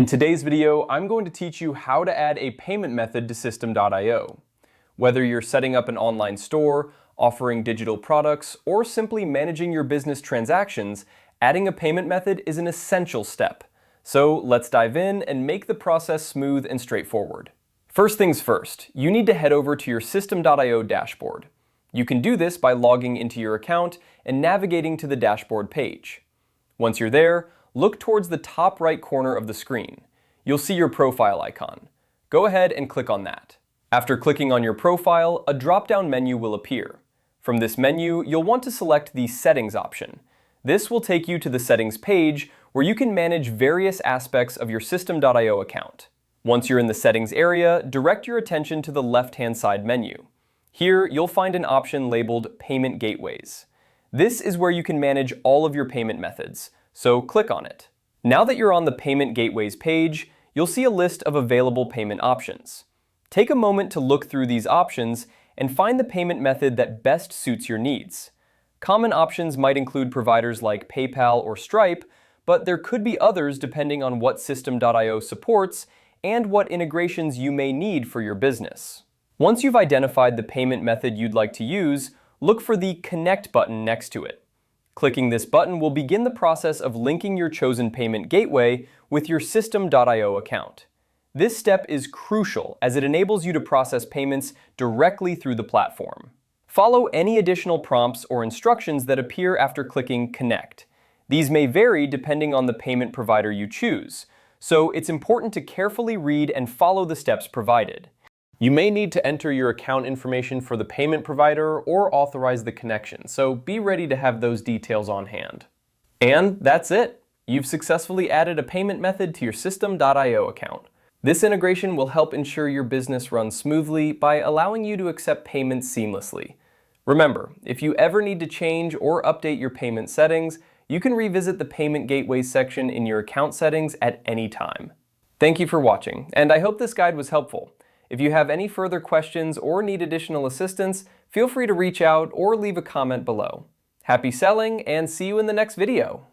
In today's video, I'm going to teach you how to add a payment method to Systeme.io. Whether you're setting up an online store, offering digital products, or simply managing your business transactions, adding a payment method is an essential step. So let's dive in and make the process smooth and straightforward. First things first, you need to head over to your Systeme.io dashboard. You can do this by logging into your account and navigating to the dashboard page. Once you're there, look towards the top right corner of the screen. You'll see your profile icon. Go ahead and click on that. After clicking on your profile, a drop-down menu will appear. From this menu, you'll want to select the Settings option. This will take you to the Settings page where you can manage various aspects of your Systeme.io account. Once you're in the Settings area, direct your attention to the left-hand side menu. Here, you'll find an option labeled Payment Gateways. This is where you can manage all of your payment methods, so click on it. Now that you're on the Payment Gateways page, you'll see a list of available payment options. Take a moment to look through these options and find the payment method that best suits your needs. Common options might include providers like PayPal or Stripe, but there could be others depending on what Systeme.io supports and what integrations you may need for your business. Once you've identified the payment method you'd like to use, look for the Connect button next to it. Clicking this button will begin the process of linking your chosen payment gateway with your Systeme.io account. This step is crucial as it enables you to process payments directly through the platform. Follow any additional prompts or instructions that appear after clicking Connect. These may vary depending on the payment provider you choose, so it's important to carefully read and follow the steps provided. You may need to enter your account information for the payment provider or authorize the connection, so be ready to have those details on hand. And that's it! You've successfully added a payment method to your Systeme.io account. This integration will help ensure your business runs smoothly by allowing you to accept payments seamlessly. Remember, if you ever need to change or update your payment settings, you can revisit the Payment Gateways section in your account settings at any time. Thank you for watching, and I hope this guide was helpful. If you have any further questions or need additional assistance, feel free to reach out or leave a comment below. Happy selling, and see you in the next video!